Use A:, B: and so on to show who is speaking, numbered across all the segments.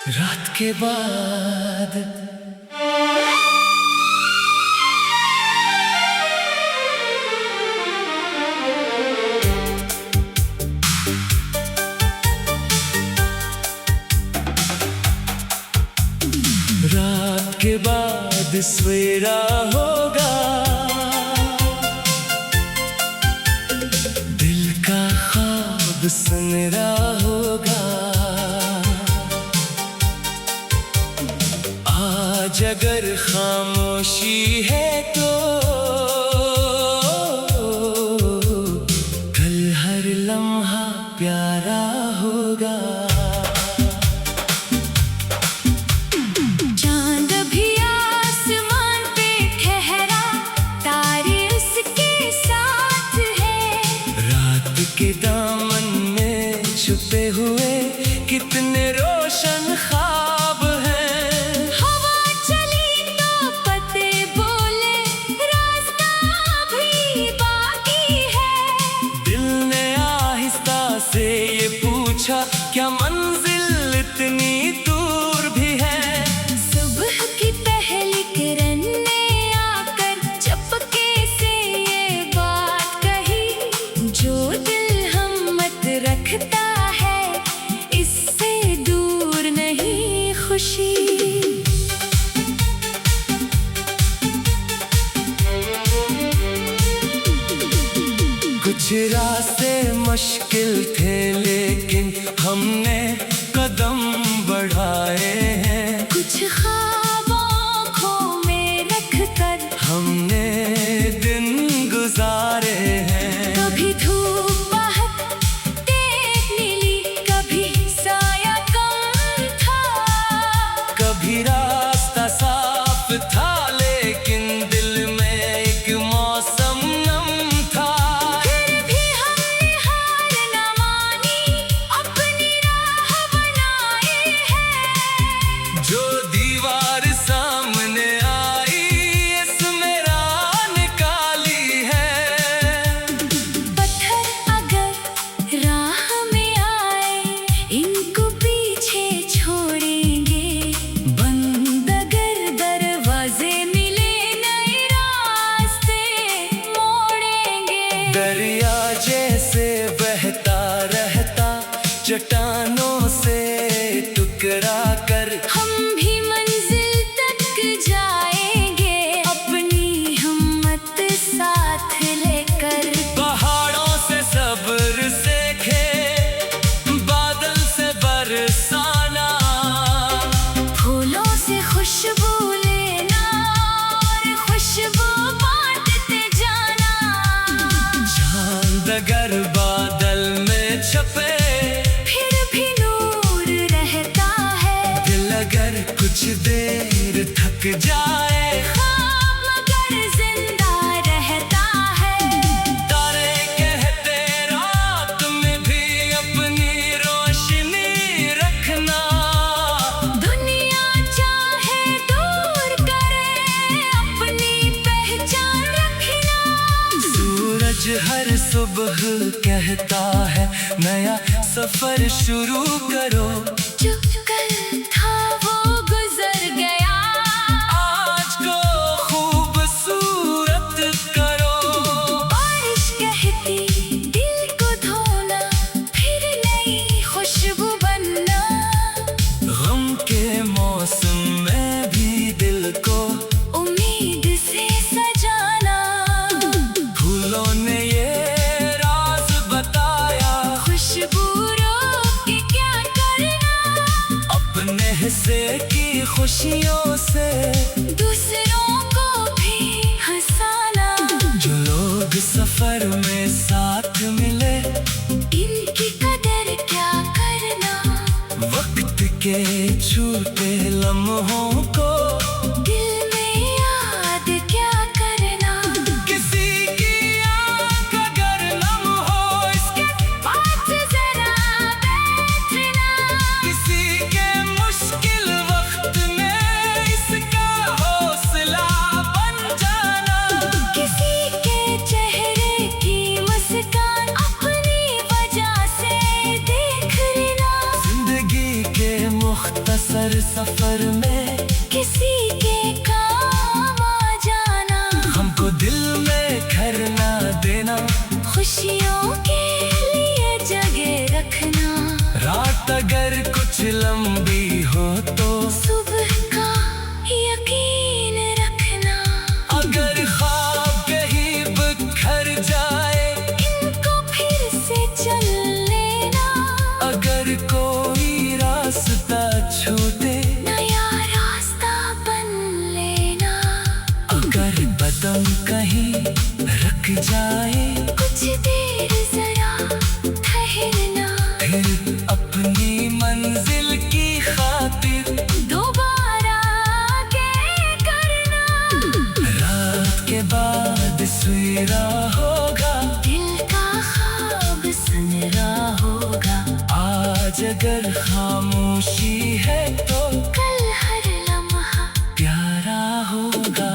A: रात के बाद रात के बाद सवेरा होगा, दिल का ख्वाब सनरा होगा। आज अगर खामोशी है तो कल हर लम्हा प्यारा होगा।
B: चांद भी आसमान पे ठहरा, तारे उसके साथ है।
A: रात के दामन में छुपे हुए कितने रोशन ख्वाब हैं।
B: हवा चली तो पत्ते बोले, रास्ता भी बाकी है।
A: दिल ने आहिस्ता से ये पूछा, क्या मंजिल इतनी दूर भी है।
B: सुबह की पहली किरण ने आकर चुपके से ये बात कही, जो दिल हिम्मत रखता है इससे दूर नहीं खुशी।
A: कुछ रास्ते मुश्किल थे लेकिन हमने कदम बढ़ाए हैं।
B: कुछ ख्वाब आँखों में रखकर
A: हमने दिन गुजारे हैं।
B: कभी धूप बहुत तेज नीली, कभी साया कम था।
A: कभी रास्ता साफ था लेकिन दिल में एक मौसम नम था।
B: फिर भी हमने हार न मानी, अपनी राह बनाए हैं।
A: जो दीवार सामने आई इसमें राह निकाली है।
B: पत्थर अगर राह में आए, इनको पीछे छोड़ेंगे।
A: बंद
B: अगर दरवाजे मिले, नए रास्ते मोड़ेंगे।
A: दरिया जैसे बहता रहता, चट्टानों से टकरा कर
B: हम भी मंजिल तक जाएंगे, अपनी हिम्मत साथ लेकर।
A: पहाड़ों से सब्र सीखे, बादल से बरसाना।
B: फूलों से खुशबू लेना और खुशबू बांटते जाना।
A: चांद अगर बादल में छपे,
B: फिर भी नूर रहता है।
A: दिल अगर कुछ देर थक जाए,
B: ख्वाब मगर जिंदा रहता है।
A: तारे कहते रात में भी अपनी रोशनी रखना।
B: दुनिया चाहे दूर करे, अपनी पहचान रखना।
A: सूरज हर सुबह कहता है, नया सफर शुरू करो।
B: जो कल था वो गुजर गया,
A: आज को खूबसूरत करो।
B: बारिश कहती दिल को धोना, फिर नई खुशबू बनना।
A: गम के मौसम में भी दिल को
B: उम्मीद से सजाना।
A: फूलों ने ये राज बताया,
B: खुशबू रोक के क्या करना।
A: अपने हिस्से की खुशियों से
B: दूसरों को भी हंसाना।
A: जो लोग सफर में साथ मिले,
B: इनकी कदर क्या करना।
A: वक्त के छूटे लम्हों को
B: दिल में याद क्या करना।
A: किसी की आँख अगर नम हो, इसके
B: पास जरा बैठना।
A: किसी के मुश्किल वक्त में इसका हौसला बन जाना।
B: किसी के चेहरे की मुस्कान अपनी वजह से देख लेना।
A: जिंदगी के मुख्तसर मुख्तसर सफर में
B: किसी के काम आ जाना,
A: हमको दिल में घर ना देना,
B: खुशियों के लिए जगह रखना।
A: रात अगर कुछ लंबी हो तो
B: सुबह का यकीन रखना,
A: अगर ख्वाब कहीं बिखर जाए
B: इनको फिर से चल लेना।
A: अगर कोई रास्ता छूटे
B: नया रास्ता बन लेना,
A: अगर बदम कहीं रख जाए
B: कुछ देर जरा ठहरना,
A: फिर अपनी मंजिल की खातिर
B: दोबारा आगे करना।
A: रात के बाद सवेरा होगा,
B: दिल का ख्वाब सनरा होगा,
A: आज अगर खामोशी है तो
B: कल हर लम्हा
A: प्यारा होगा।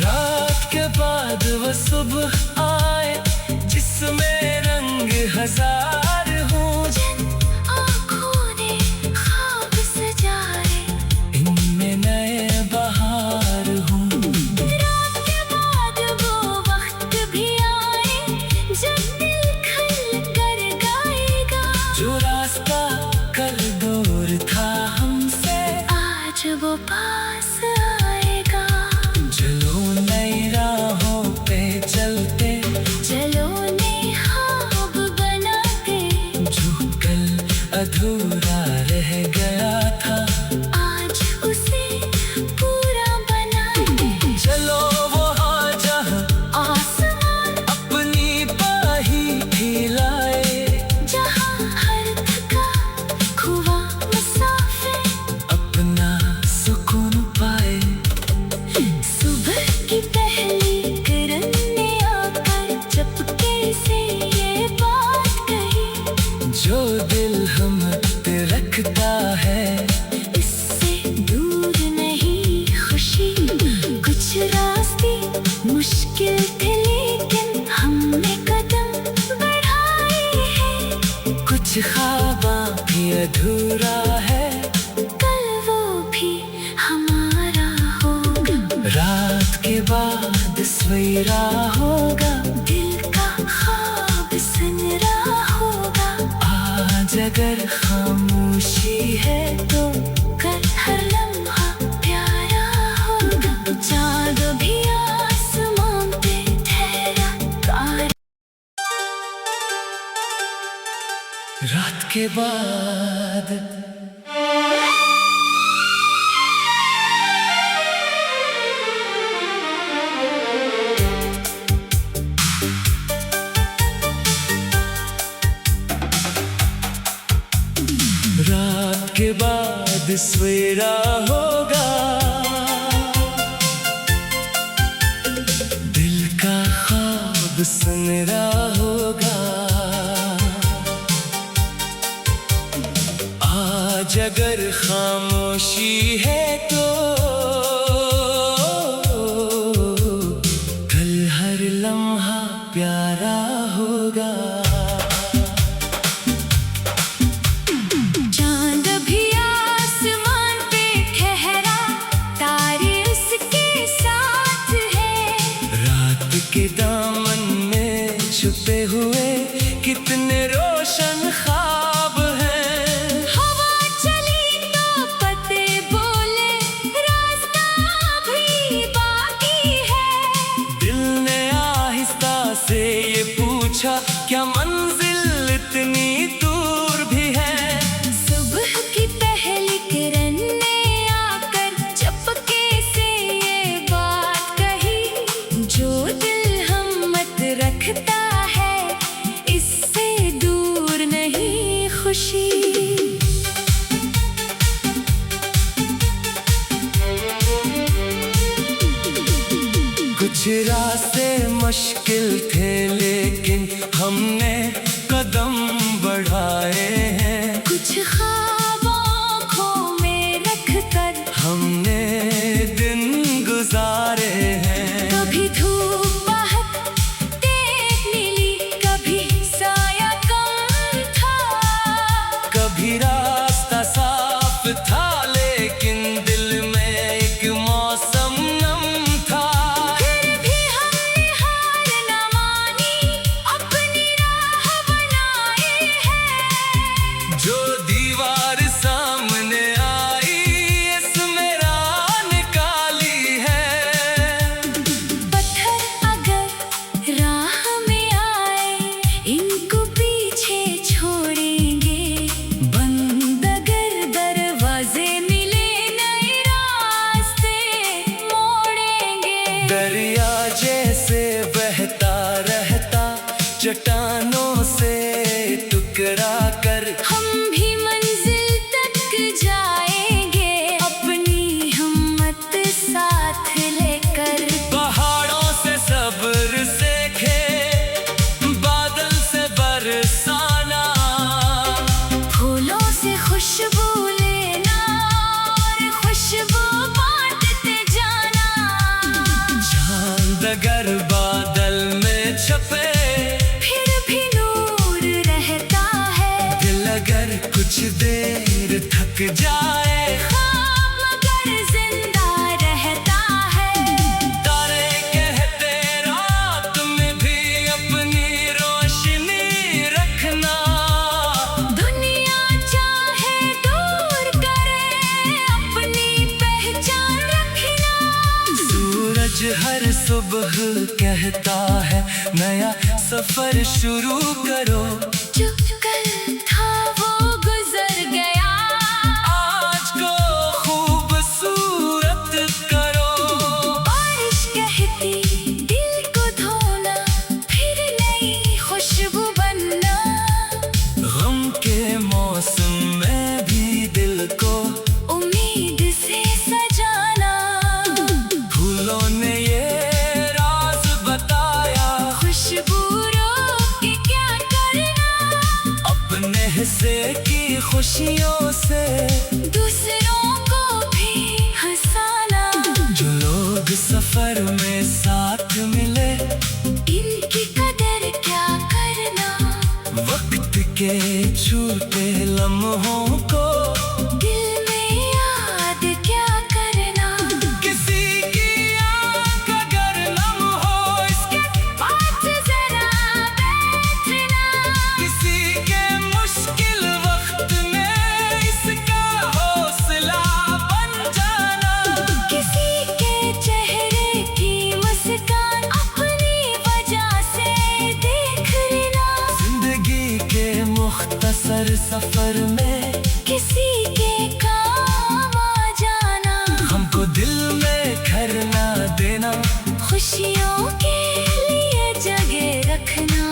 A: रात के बाद वो सुबह आए जिसमें रंग हजार हो,
B: जिन आँखों ने ख्वाब सजाए,
A: इनमें नए बहार हूँ।
B: रात के बाद वो वक्त भी आए जब दिल खल कर गाएगा।
A: जो रास्ता कल दूर था हमसे
B: आज वो पास आएगा।
A: चलो नई राहों पे चलते,
B: चलो नए ख्वाब बनाते,
A: जो कल अधूरा रह गया था
B: आज उसे पूरा बनाते।
A: चलो वहाँ जहाँ
B: आसमान
A: अपनी बाही फैलाए,
B: जहाँ हर थका खुआ मुसाफिर
A: अपना सुकून पाए।
B: सुबह की पहली किरण ने आकर चुपके से ये बात कही,
A: जो दिल हम पे रखता है
B: इससे दूर नहीं खुशी। कुछ रास्ते मुश्किल थे लेकिन हमने कदम बढ़ाए हैं,
A: कुछ ख्वाबा भी अधूरा है,
B: कल वो भी हमारा होगा।
A: रात के बाद सवेरा होगा,
B: दिल का ख्वाब सनरा होगा,
A: आज अगर खामोशी है तो
B: कल हर लम्हा प्यारा होगा। चाँद भी आसमान पे ठहरा कार,
A: रात के बाद रात के बाद सवेरा होगा, दिल का ख्वाब सनरा होगा, आज अगर खामोशी है तो कल हर लम्हा प्यारा होगा।
B: चाँद भी आसमान पे ठहरा, तारे उसके साथ है।
A: रात के दामन में छुपे हुए कितने रोशन ख्वाब हैं।
B: हवा चली तो पत्ते बोले, रास्ता भी बाकी है।
A: दिल ने आहिस्ता से ये पूछा, क्या मंजिल इतनी दूर भी है?
B: सुबह की पहली किरण ने आकर चुपके से ये बात कही, जो दिल हिम्मत रखता है इससे दूर नहीं खुशी।
A: कुछ रास्ते मुश्किल थे लेकिन हमने कदम बढ़ाए हैं,
B: कुछ ख्वाब आँखों में रखकर
A: हमने दिन गुजारे हैं।
B: कभी धूप बहुत तेज नीली, कभी साया कम था।
A: चट्टानों से टकरा कर
B: हम भी मंजिल तक जाएंगे, अपनी हिम्मत साथ लेकर।
A: पहाड़ों से सब्र सीखे, बादल से बरसाना,
B: फूलों से खुशबू लेना और खुशबू बांटते जाना।
A: चांद अगर बादल में छपे
B: फिर भी नूर रहता है,
A: दिल अगर कुछ देर थक जाए
B: ख्वाब मगर जिंदा रहता है।
A: तारे कहते रात में भी अपनी रोशनी रखना।
B: दुनिया चाहे दूर करे, अपनी पहचान रखना।
A: सूरज हर सुबह कहता है नया सफर शुरू करो।
B: जो कल था वो गुजर गया,
A: आज को खूबसूरत करो।
B: बारिश कहती दिल को धोना, फिर नई खुशबू बनना।
A: गम के मौसम में भी दिल को
B: उम्मीद से सजाना।
A: फूलों ने ये राज बताया,
B: खुशबू रोक के क्या करना,
A: अपने हिस्से की खुशियों से
B: दूसरों को भी हंसाना।
A: जो लोग सफर में साथ मिले,
B: इनकी कदर क्या करना,
A: वक्त के छूटे लम्हों को
B: दिल में याद क्या करना।
A: किसी की आँख अगर नम हो इसके,
B: पास जरा बैठना,
A: किसी के मुश्किल वक्त में इसका हौसला बन जाना।
B: किसी के चेहरे की मुस्कान अपनी वजह से देख लेना।
A: जिंदगी के मुख्तसर सफर में
B: किसी के काम आ जाना,
A: हमको दिल में घर ना देना।
B: खुशियों के लिए जगह रखना।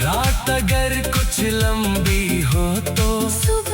A: रात अगर कुछ लंबी हो तो
B: सुबह